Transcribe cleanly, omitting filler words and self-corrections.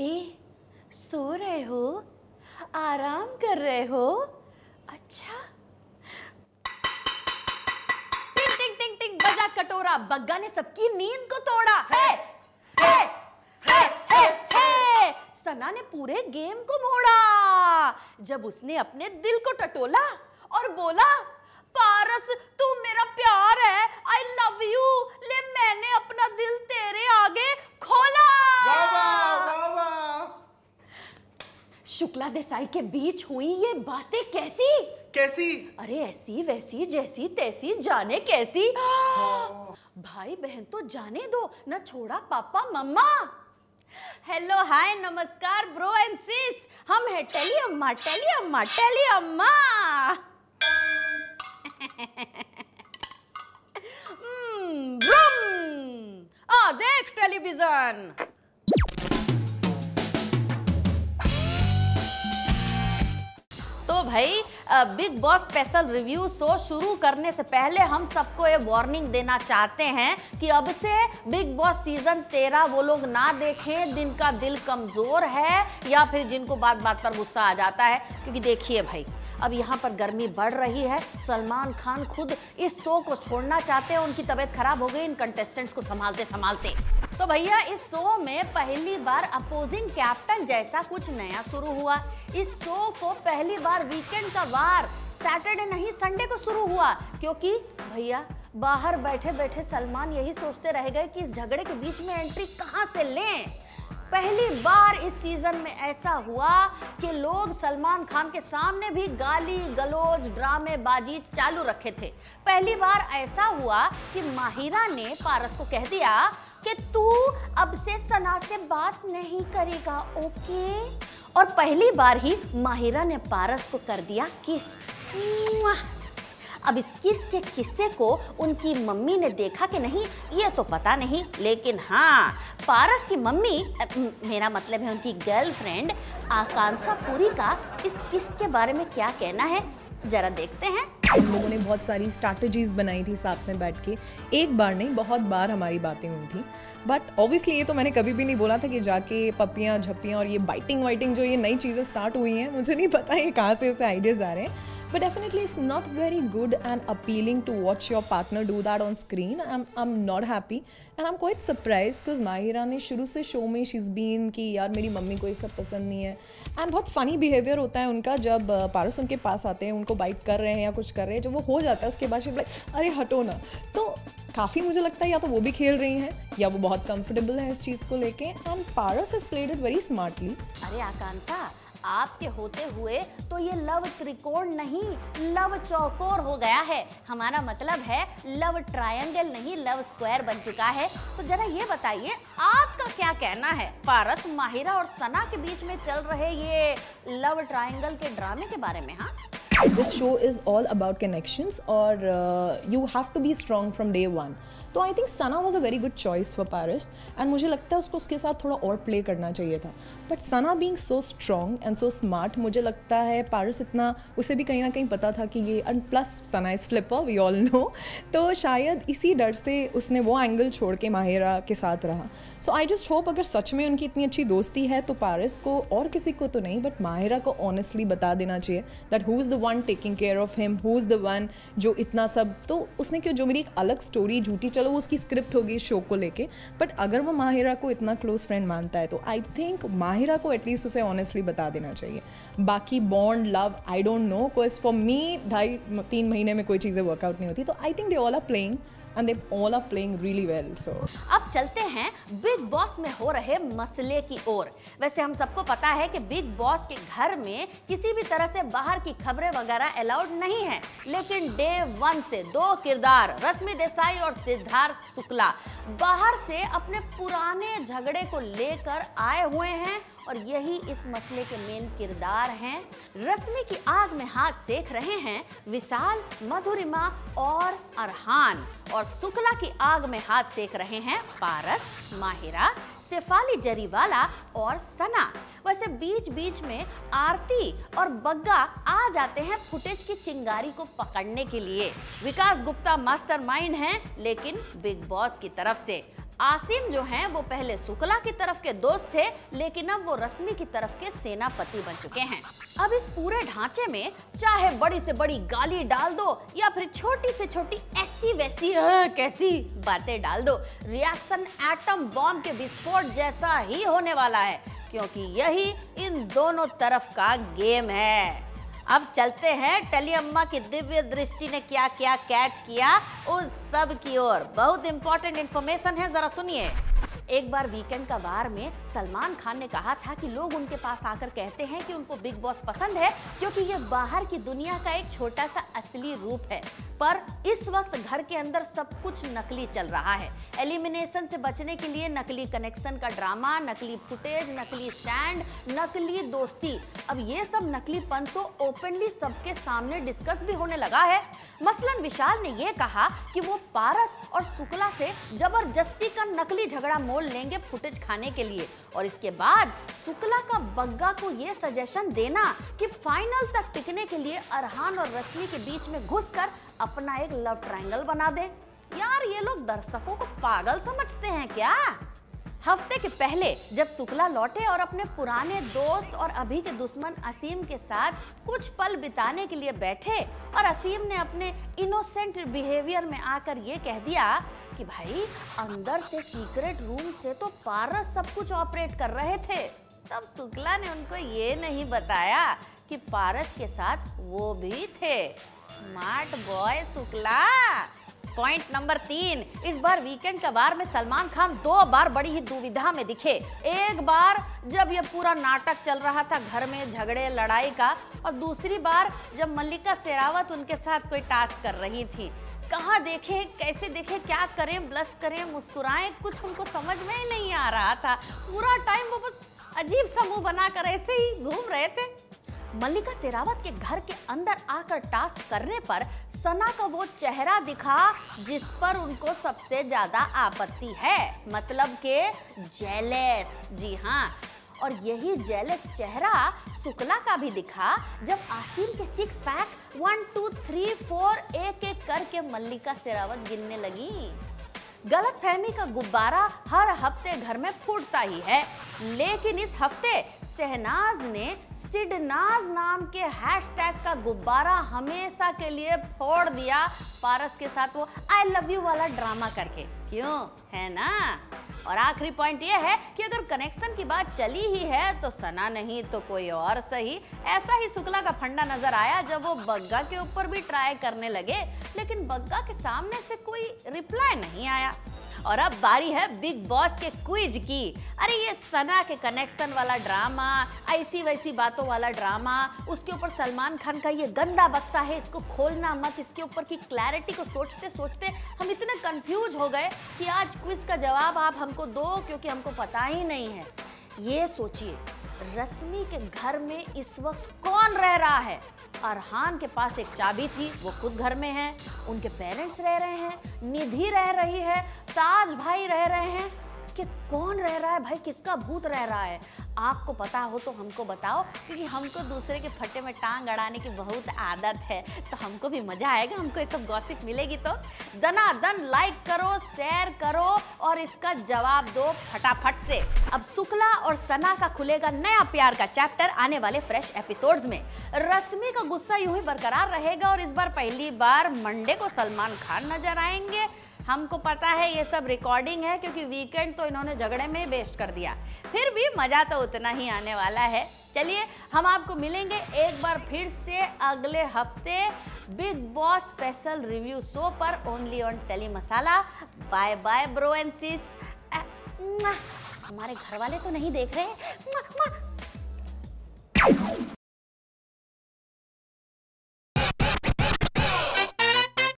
ए, सो रहे हो? आराम कर रहे हो? अच्छा। टिंग टिंग टिंग टिंग बजा कटोरा, बग्गा ने सबकी नींद को तोड़ा। हे हे हे हे हे। सना ने पूरे गेम को मोड़ा जब उसने अपने दिल को टटोला और बोला, पारस तू मेरा प्यार है, आई लव यू, ले मैंने अपना दिल तेरे आगे खोला। वाह वाह वाह। शुक्ला देसाई के बीच हुई ये बातें कैसी? कैसी? अरे ऐसी वैसी जैसी तैसी जाने कैसी। भाई बहन तो जाने दो, न छोड़ा पापा मम्मा। हेलो हाय नमस्कार ब्रो एंड सिस, हम है टेली अम्मा टेली अम्मा टेली अम्मा। देख टेलीविजन। तो भाई big Boss special review show शुरू करने से पहले हम सबको ये वार्निंग देना चाहते हैं कि अब से बिग बॉस सीजन 13 वो लोग ना देखें जिनका दिल कमजोर है या फिर जिनको बात बात पर गुस्सा आ जाता है। क्योंकि देखिए भाई, अब यहाँ पर गर्मी बढ़ रही है, सलमान खान खुद इस शो को छोड़ना चाहते हैं, उनकी तबीयत खराब हो गई इन कंटेस्टेंट्स को संभालते संभालते। तो भैया इस शो में पहली बार अपोजिंग कैप्टन जैसा कुछ नया शुरू हुआ। इस शो को पहली बार वीकेंड का वार सैटरडे नहीं संडे को शुरू हुआ, क्योंकि भैया बाहर बैठे बैठे सलमान यही सोचते रह गए कि इस झगड़े के बीच में एंट्री कहां से लें। पहली बार इस सीजन में ऐसा हुआ कि लोग सलमान खान के सामने भी गाली गलौज ड्रामेबाजी चालू रखे थे। पहली बार ऐसा हुआ कि माहिरा ने पारस को कह दिया कि तू अब से सना से बात नहीं करेगा, ओके? और पहली बार ही माहिरा ने पारस को कर दिया किस। अब इस किस के किस्से को उनकी मम्मी ने देखा कि नहीं ये तो पता नहीं, लेकिन हाँ पारस की मम्मी, मेरा मतलब है उनकी गर्लफ्रेंड आकांक्षा पुरी का इस किस के बारे में क्या कहना है, जरा देखते हैं। हम लोगों ने बहुत सारी स्ट्रैटेजीज बनाई थी साथ में बैठ के, एक बार नहीं बहुत बार हमारी बातें हुई थी। बट ऑब्वियसली ये तो मैंने कभी भी नहीं बोला था कि जाके पपियाँ झप्पियाँ और ये बाइटिंग वाइटिंग जो ये नई चीज़ें स्टार्ट हुई हैं, मुझे नहीं पता ये कहाँ से ऐसे आइडियाज़ आ रहे हैं। But definitely it's not very good and appealing to watch your partner do that on screen. I'm not happy and I'm quite surprised because Mahira ने शुरू से शो में she's been कि यार मेरी मम्मी को ये सब पसंद नहीं है। And बहुत funny behavior होता है उनका जब पारस उनके पास आते हैं, उनको बाइट कर रहे हैं या कुछ कर रहे हैं, जब वो हो जाता है उसके बाद she's like अरे हटो ना। तो काफ़ी मुझे लगता है या तो वो भी खेल रही हैं या वो बहुत कंफर्टेबल है इस चीज़ को लेके। And Paras has played it very smartly. अरे आकांक्षा, आपके होते हुए तो ये लव त्रिकोण नहीं लव चौकोर हो गया है। हमारा मतलब है लव ट्रायंगल नहीं लव स्क्वायर बन चुका है। तो जरा ये बताइए आपका क्या कहना है पारस, माहिरा और सना के बीच में चल रहे ये लव ट्रायंगल के ड्रामे के बारे में? हाँ, This show is all about connections और you have to be strong from day one. तो I think Sana was a very good choice for Paras and मुझे लगता है उसको उसके साथ थोड़ा और प्ले करना चाहिए था। But Sana being so strong and so smart, मुझे लगता है पारस इतना, उसे भी कहीं ना कहीं पता था कि ये, and plus Sana is flipper we all know, तो शायद इसी डर से उसने वो एंगल छोड़ के माहिरा के साथ रहा। सो आई जस्ट होप अगर सच में उनकी इतनी अच्छी दोस्ती है तो पारस को और किसी को तो नहीं बट माहिरा को ऑनेस्टली बता देना चाहिए that who is the one taking care of him, who is the one जो इतना सब, तो उसने क्यों, जो मेरी एक अलग स्टोरी झूठी, चलो वो उसकी स्क्रिप्ट होगी शो को लेके, बट अगर वो माहिरा को इतना क्लोज फ्रेंड मानता है तो आई थिंक माहिरा को एटलीस्ट उसे ऑनेस्टली बता देना चाहिए। बाकी bond love I don't know, because for me 2.5-3 महीने में कोई चीज़ें वर्कआउट नहीं होती। तो I think they all are playing and they all are playing really well. So अब चलते हैं बिग बॉस में हो रहे मसले की ओर। वैसे हम सबको पता है कि बिग बॉस के घर में किसी भी तरह से बाहर की खबरें वगैरह अलाउड नहीं है, लेकिन डे 1 से 2 किरदार रश्मि देसाई और सिद्धार्थ शुक्ला बाहर से अपने पुराने झगड़े को लेकर आए हुए हैं और यही इस मसले के मेन किरदार हैं। रश्मि की आग में हाथ सेक रहे हैं विशाल, मधुरिमा और अरहान, और शुक्ला की आग में हाथ सेक रहे हैं पारस, माहिरा, शेफाली जरीवाला और सना। वैसे बीच बीच में आरती और बग्गा आ जाते हैं फुटेज की चिंगारी को पकड़ने के लिए। विकास गुप्ता मास्टरमाइंड हैं, लेकिन बिग बॉस की तरफ से। आसिम जो हैं वो पहले शुक्ला की तरफ के दोस्त थे, लेकिन अब वो रश्मि की तरफ के सेनापति बन चुके हैं। अब इस पूरे ढांचे में चाहे बड़ी से बड़ी गाली डाल दो या फिर छोटी से छोटी ऐसी वैसी कैसी बातें डाल दो, रिएक्शन एटम बॉम्ब के विस्फोट जैसा ही होने वाला है, क्योंकि यही इन दोनों तरफ का गेम है। अब चलते हैं टेली अम्मा की दिव्य दृष्टि ने क्या क्या कैच किया उस सब की ओर। बहुत इंपॉर्टेंट इंफॉर्मेशन है, जरा सुनिए। एक बार वीकेंड का वार में सलमान खान ने कहा था कि लोग उनके पास आकर कहते हैं कि उनको बिग बॉस पसंद है क्योंकि ये बाहर की दुनिया का एक छोटा सा असली रूप है, पर इस वक्त घर के अंदर सब कुछ नकली चल रहा है। एलिमिनेशन से बचने के लिए नकली कनेक्शन का ड्रामा, नकली फुटेज, नकली स्टैंड, नकली दोस्ती, अब ये सब नकलीपन तो ओपनली सबके सामने डिस्कस भी होने लगा है। मसलन विशाल ने ये कहा कि वो पारस और शुक्ला से जबरदस्ती का नकली झगड़ा मोल लेंगे फुटेज खाने के लिए, और इसके बाद शुक्ला का बग्गा को ये सजेशन देना कि फाइनल तक टिकने के लिए अरहान और रश्मि के बीच में घुसकर अपना एक लव ट्रायंगल बना दे। यार ये लोग दर्शकों को पागल समझते हैं क्या? हफ्ते के पहले जब शुक्ला लौटे और अपने पुराने दोस्त और अभी के दुश्मन असीम के साथ कुछ पल बिताने के लिए बैठे और असीम ने अपने इनोसेंट बिहेवियर में आकर ये कह दिया कि भाई अंदर से सीक्रेट रूम से तो पारस सब कुछ ऑपरेट कर रहे थे, तब शुक्ला ने उनको ये नहीं बताया कि पारस के साथ वो भी थे। Smart boy Shukla. Point number 3, इस बार वीकेंड का वार में सलमान खान 2 बार बड़ी ही दुविधा में दिखे। एक बार जब ये पूरा नाटक चल रहा था घर में झगड़े लड़ाई का, और दूसरी बार जब मल्लिका शेरावत उनके साथ कोई टास्क कर रही थी। कहाँ देखें, कैसे देखें, क्या करें, ब्लश करें, मुस्कुराएं, कुछ उनको समझ में ही नहीं आ रहा था। पूरा टाइम वो बस अजीब सा मुंह बनाकर ऐसे ही घूम रहे थे। मल्लिका शेरावत के घर के अंदर आकर टास्क करने पर सना का वो चेहरा दिखा जिस पर उनको सबसे ज्यादा आपत्ति है, मतलब के जेलस। जी हाँ, और यही जेलस चेहरा शुक्ला का भी दिखा जब आसिम के 6 पैक 1 2 3 4 एक एक करके मल्लिका शेरावत गिनने लगी। गलतफहमी का गुब्बारा हर हफ्ते घर में फूटता ही है, लेकिन इस हफ्ते शहनाज ने सिडनाज नाम के हैशटैग का गुब्बारा हमेशा के लिए फोड़ दिया पारस के साथ वो आई लव यू वाला ड्रामा करके। क्यों, है ना? और आखिरी पॉइंट ये है कि अगर कनेक्शन की बात चली ही है तो सना नहीं तो कोई और सही। ऐसा ही शुक्ला का फंडा नजर आया जब वो बग्गा के ऊपर भी ट्राई करने लगे, लेकिन बग्गा के सामने से कोई रिप्लाई नहीं आया। और अब बारी है बिग बॉस के क्विज की। अरे ये सना के कनेक्शन वाला ड्रामा, ऐसी वैसी बातों वाला ड्रामा, उसके ऊपर सलमान खान का ये गंदा बक्सा है, इसको खोलना मत, इसके ऊपर की क्लैरिटी को सोचते सोचते हम इतने कंफ्यूज हो गए कि आज क्विज का जवाब आप हमको दो, क्योंकि हमको पता ही नहीं है। ये सोचिए, रश्मि के घर में इस वक्त कौन रह रहा है? अरहान के पास एक चाबी थी, वो खुद घर में है, उनके पेरेंट्स रह रहे हैं, निधि रह रही है, ताज भाई रह रहे हैं, कि कौन रह रहा है भाई? किसका भूत रह रहा है? आपको पता हो तो हमको बताओ, क्योंकि हमको दूसरे के फट्टे में टांग अड़ाने की बहुत आदत है, तो हमको भी मजा आएगा, हमको ये सब गॉसिप मिलेगी तो दनादन लाइक करो, शेयर करो और इसका जवाब दो फटाफट से। अब शुक्ला और सना का खुलेगा नया प्यार का चैप्टर आने वाले फ्रेश एपिसोड्स में। रश्मि का गुस्सा यूं ही बरकरार रहेगा और इस बार पहली बार मंडे को सलमान खान नजर आएंगे। हमको पता है ये सब रिकॉर्डिंग है, क्योंकि वीकेंड तो इन्होंने झगड़े में वेस्ट कर दिया, फिर भी मजा तो उतना ही आने वाला है। चलिए हम आपको मिलेंगे एक बार फिर से अगले हफ्ते Bigg Boss special review show पर, only on Telly Masala. Bye bye bro and sis. हमारे घर वाले तो नहीं देख रहे।